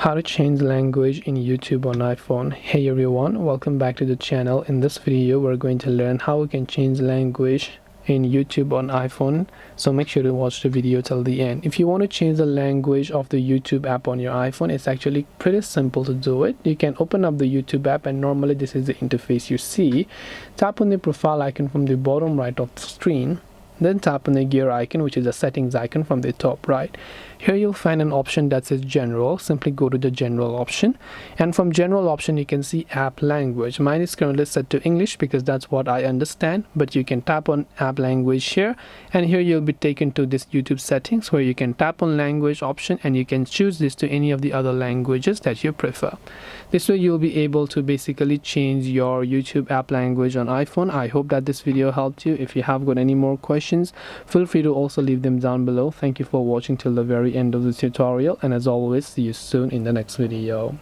How to change language in YouTube on iPhone. Hey everyone, welcome back to the channel. In this video we're going to learn how we can change language in YouTube on iPhone, so make sure to watch the video till the end. If you want to change the language of the YouTube app on your iPhone, it's actually pretty simple to do it. You can open up the YouTube app, and normally this is the interface you see. Tap on the profile icon from the bottom right of the screen, then tap on the gear icon, which is a settings icon from the top right. Here you'll find an option that says general. Simply go to the general option, and from general option you can see app language. Mine is currently set to English because that's what I understand, but you can tap on app language here, and here you'll be taken to this YouTube settings where you can tap on language option and you can choose this to any of the other languages that you prefer. This way you'll be able to basically change your YouTube app language on iPhone. I hope that this video helped you. If you have got any more questions, feel free to also leave them down below. Thank you for watching till the very end of the tutorial, and as always, see you soon in the next video.